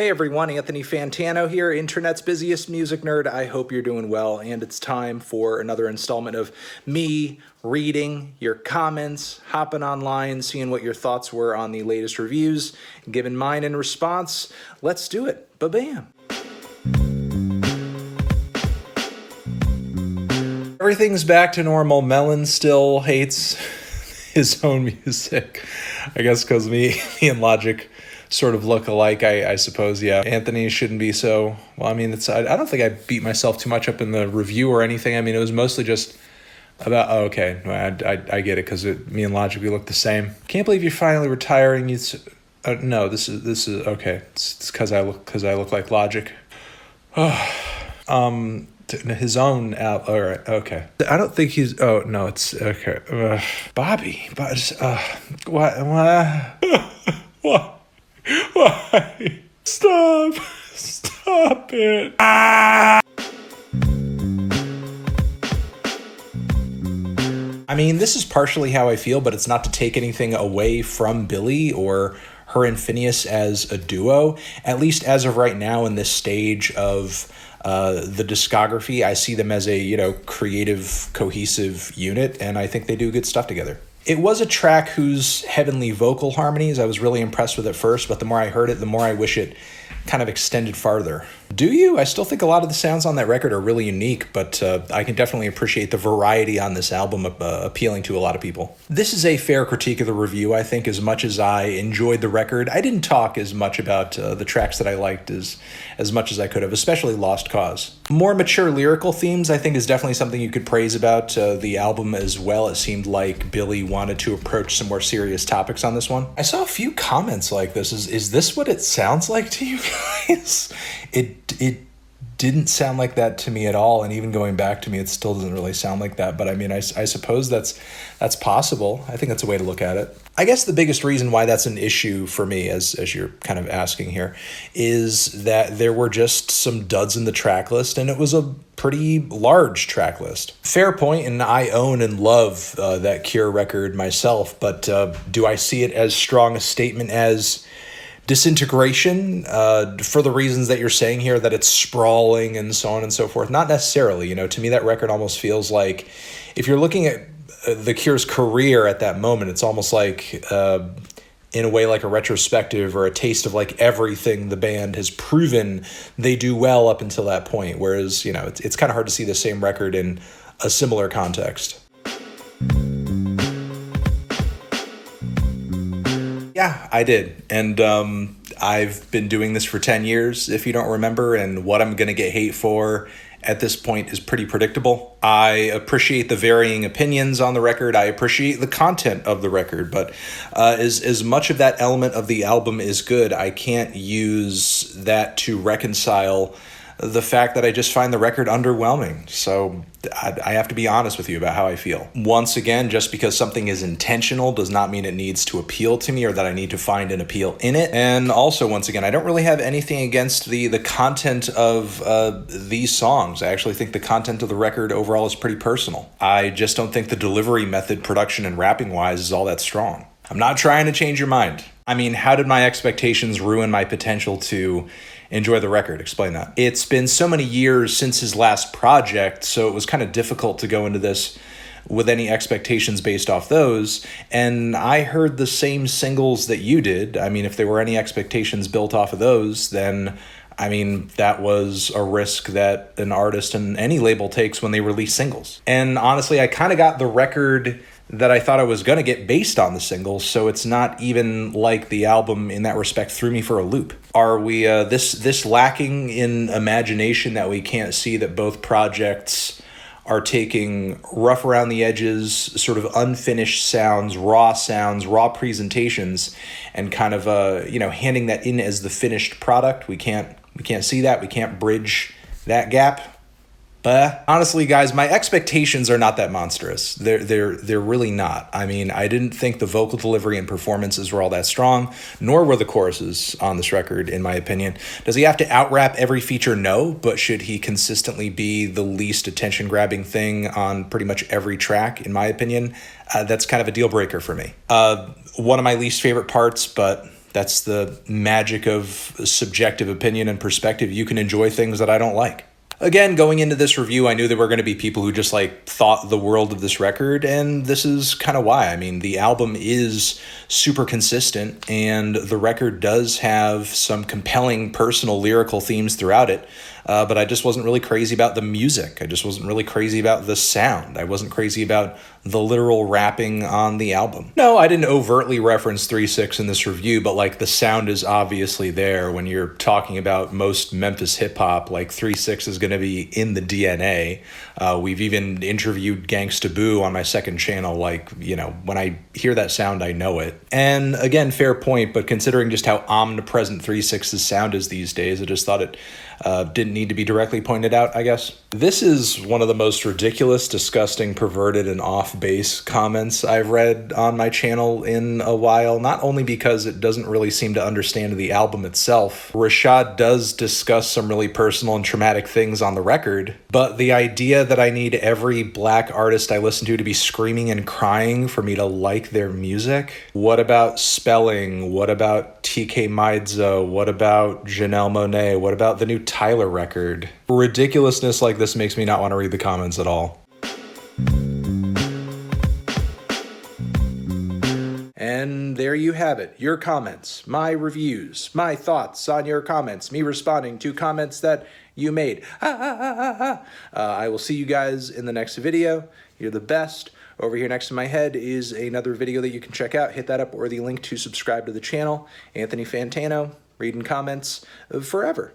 Hey everyone, Anthony Fantano here, internet's busiest music nerd. I hope you're doing well, and it's time for another installment of me reading your comments, hopping online, seeing what your thoughts were on the latest reviews, giving mine in response. Let's do it. Ba-bam. Everything's back to normal. Melon still hates his own music. I guess because me and Logic sort of look alike, I suppose. Yeah, Anthony shouldn't be so. Well, I mean, I don't think I beat myself too much up in the review or anything. I mean, it was mostly just about. Oh, okay, I get it because me and Logic, we look the same. Can't believe you're finally retiring. No, this is okay. It's because I look like Logic. His own out. All right, okay. I don't think he's. Oh no, it's okay. Bobby, but what? What? Why? Stop it. I mean, this is partially how I feel, but it's not to take anything away from Billie or her and Phineas as a duo. At least as of right now in this stage of the discography, I see them as a, creative, cohesive unit, and I think they do good stuff together. It was a track whose heavenly vocal harmonies I was really impressed with at first, but the more I heard it, the more I wish it kind of extended farther. Do you? I still think a lot of the sounds on that record are really unique, but I can definitely appreciate the variety on this album appealing to a lot of people. This is a fair critique of the review, I think, as much as I enjoyed the record. I didn't talk as much about the tracks that I liked as much as I could have, especially Lost Cause. More mature lyrical themes, I think, is definitely something you could praise about the album as well. It seemed like Billie wanted to approach some more serious topics on this one. I saw a few comments like this. Is this what it sounds like to you guys? It didn't sound like that to me at all, and even going back to me, it still doesn't really sound like that. But I mean, I suppose that's possible. I think that's a way to look at it. I guess the biggest reason why that's an issue for me, as you're kind of asking here, is that there were just some duds in the track list, and it was a pretty large track list. Fair point, and I own and love that Cure record myself, but do I see it as strong a statement as Disintegration, for the reasons that you're saying here, that it's sprawling and so on and so forth? Not necessarily. To me, that record almost feels like, if you're looking at The Cure's career at that moment, it's almost like, in a way, like a retrospective or a taste of like everything the band has proven they do well up until that point. Whereas, it's kind of hard to see the same record in a similar context. Yeah, I did. And I've been doing this for 10 years, if you don't remember, and what I'm going to get hate for at this point is pretty predictable. I appreciate the varying opinions on the record. I appreciate the content of the record, but as much of that element of the album is good, I can't use that to reconcile the fact that I just find the record underwhelming. So I have to be honest with you about how I feel. Once again, just because something is intentional does not mean it needs to appeal to me or that I need to find an appeal in it. And also, once again, I don't really have anything against the content of these songs. I actually think the content of the record overall is pretty personal. I just don't think the delivery method, production and rapping wise, is all that strong. I'm not trying to change your mind. I mean, how did my expectations ruin my potential to enjoy the record? Explain that. It's been so many years since his last project, so it was kind of difficult to go into this with any expectations based off those. And I heard the same singles that you did. I mean, if there were any expectations built off of those, then I mean, that was a risk that an artist and any label takes when they release singles. And honestly, I kind of got the record that I thought I was going to get based on the singles, so it's not even like the album in that respect threw me for a loop. Are we this lacking in imagination that we can't see that both projects are taking rough around the edges, sort of unfinished sounds, raw presentations, and kind of handing that in as the finished product? We can't see that. We can't bridge that gap. But honestly, guys, my expectations are not that monstrous. They're really not. I mean, I didn't think the vocal delivery and performances were all that strong, nor were the choruses on this record, in my opinion. Does he have to out-rap every feature? No, but should he consistently be the least attention-grabbing thing on pretty much every track, in my opinion? That's kind of a deal breaker for me. One of my least favorite parts, but That's the magic of subjective opinion and perspective. You can enjoy things that I don't like. Again, going into this review, I knew there were going to be people who just like thought the world of this record, and this is kind of why. I mean, the album is super consistent, and the record does have some compelling personal lyrical themes throughout it. But I just wasn't really crazy about the music. I just wasn't really crazy about the sound. I wasn't crazy about the literal rapping on the album. No, I didn't overtly reference 3-6 in this review, but like the sound is obviously there. When you're talking about most Memphis hip hop, like 3-6 is going to be in the DNA. We've even interviewed Gangsta Boo on my second channel. Like, you know, when I hear that sound, I know it. And again, fair point, but considering just how omnipresent 3-6's sound is these days, I just thought it didn't need to be directly pointed out, I guess. This is one of the most ridiculous, disgusting, perverted, and off-base comments I've read on my channel in a while, not only because it doesn't really seem to understand the album itself. Rashad does discuss some really personal and traumatic things on the record, but the idea that I need every black artist I listen to be screaming and crying for me to like their music? What about Spelling? What about TK Maidza? What about Janelle Monáe? What about the new Tyler record? Ridiculousness like this makes me not want to read the comments at all. And there you have it. Your comments, my reviews, my thoughts on your comments, me responding to comments that you made. I will see you guys in the next video. You're the best. Over here next to my head is another video that you can check out. Hit that up or the link to subscribe to the channel. Anthony Fantano, reading comments forever.